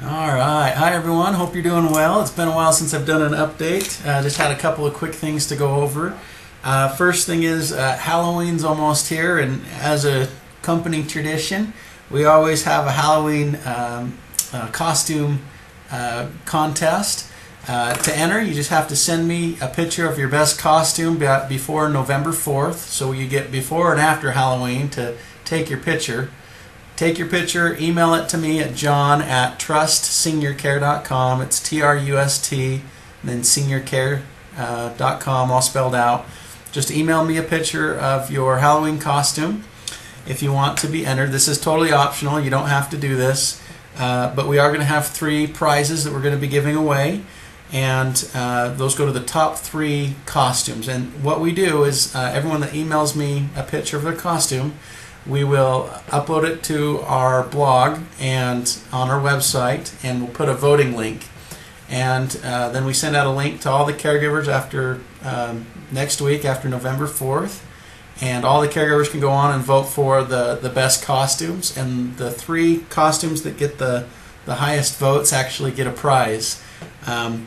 All right. Hi, everyone. Hope you're doing well. It's been a while since I've done an update. Just had a couple of quick things to go over. First thing is Halloween's almost here, and as a company tradition, we always have a Halloween costume contest. To enter, you just have to send me a picture of your best costume before November 4th, so you get before and after Halloween to take your picture. Take your picture, email it to me at john@trustseniorcare.com. It's TRUST, and then seniorcare.com, all spelled out. Just email me a picture of your Halloween costume if you want to be entered. This is totally optional. You don't have to do this. But we are going to have 3 prizes that we're going to be giving away. And those go to the top 3 costumes. And what we do is everyone that emails me a picture of their costume, we will upload it to our blog and on our website, and we'll put a voting link. And then we send out a link to all the caregivers after next week, after November 4th. And all the caregivers can go on and vote for the best costumes. And the 3 costumes that get the highest votes actually get a prize. I'm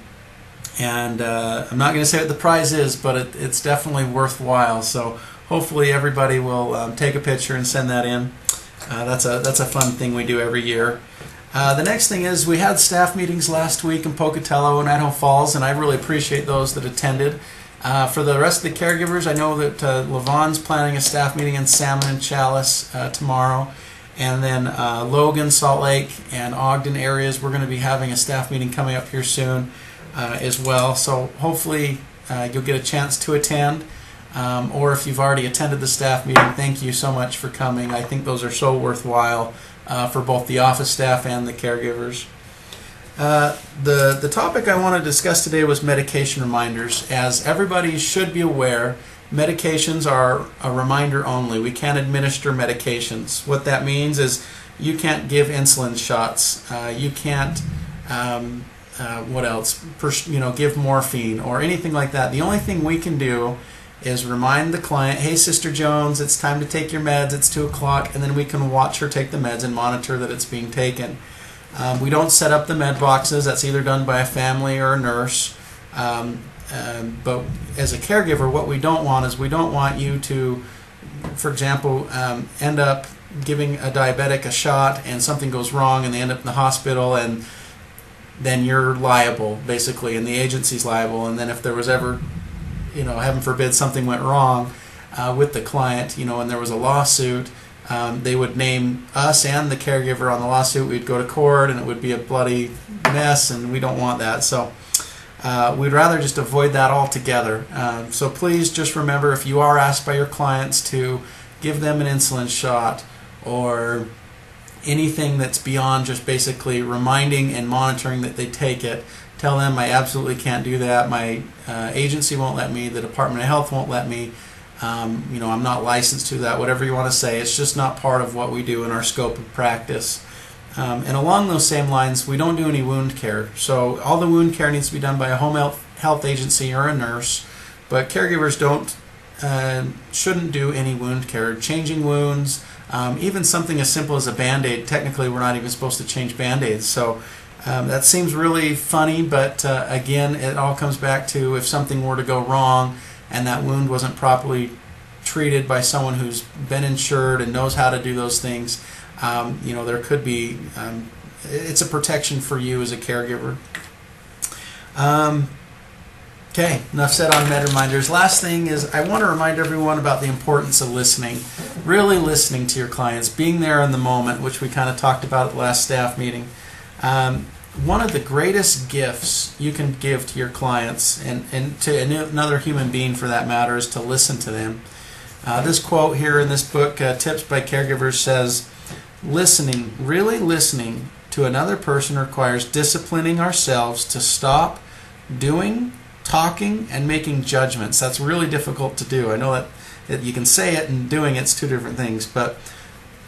not going to say what the prize is, but it's definitely worthwhile. So hopefully everybody will take a picture and send that in. That's a fun thing we do every year. The next thing is we had staff meetings last week in Pocatello and Idaho Falls, and I really appreciate those that attended. For the rest of the caregivers, I know that Levon's planning a staff meeting in Salmon and Chalice tomorrow. And then Logan, Salt Lake, and Ogden areas, we're going to be having a staff meeting coming up here soon as well. So hopefully you'll get a chance to attend. Or if you've already attended the staff meeting, thank you so much for coming. I think those are so worthwhile for both the office staff and the caregivers. The topic I want to discuss today was medication reminders. As everybody should be aware, medications are a reminder only. We can't administer medications. What that means is you can't give insulin shots. You can't, what else? Give morphine or anything like that. The only thing we can do is remind the client, hey, Sister Jones, it's time to take your meds. It's 2 o'clock, and then we can watch her take the meds and monitor that it's being taken. We don't set up the med boxes. That's either done by a family or a nurse. But as a caregiver, what we don't want is we don't want you to, for example, end up giving a diabetic a shot and something goes wrong and they end up in the hospital, and then you're liable, basically, and the agency's liable. And then if there was ever, heaven forbid, something went wrong with the client, and there was a lawsuit, they would name us and the caregiver on the lawsuit. We'd go to court and it would be a bloody mess, and we don't want that. So we'd rather just avoid that altogether. So please just remember, if you are asked by your clients to give them an insulin shot or anything that's beyond just basically reminding and monitoring that they take it, tell them I absolutely can't do that. My agency won't let me. The Department of Health won't let me. I'm not licensed to that. Whatever you want to say, it's just not part of what we do in our scope of practice. And along those same lines, we don't do any wound care. So all the wound care needs to be done by a home health agency or a nurse, but caregivers shouldn't do any wound care. Changing wounds, even something as simple as a Band-Aid, technically we're not even supposed to change Band-Aids. So that seems really funny, but again, it all comes back to if something were to go wrong and that wound wasn't properly treated by someone who's been insured and knows how to do those things, there could be, it's a protection for you as a caregiver. Okay, enough said on med reminders. Last thing is I want to remind everyone about the importance of listening, really listening to your clients, being there in the moment, which we kind of talked about at the last staff meeting. One of the greatest gifts you can give to your clients, and to another human being for that matter, is to listen to them. This quote here in this book, Tips by Caregivers, says, really listening to another person requires disciplining ourselves to stop doing, talking, and making judgments. That's really difficult to do. I know that you can say it and doing it's 2 different things, but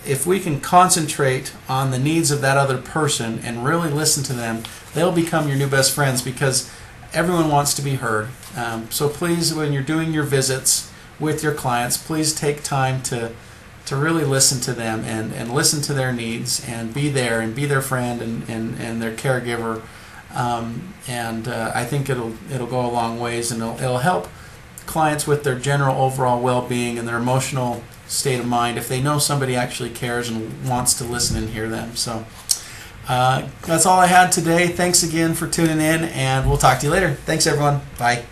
if we can concentrate on the needs of that other person and really listen to them, they'll become your new best friends, because everyone wants to be heard. So please, when you're doing your visits with your clients, please take time to to really listen to them and listen to their needs and be there and be their friend and their caregiver. I think it'll go a long ways, and it'll help clients with their general overall well-being and their emotional state of mind if they know somebody actually cares and wants to listen and hear them. So that's all I had today. Thanks again for tuning in, and we'll talk to you later. Thanks, everyone. Bye.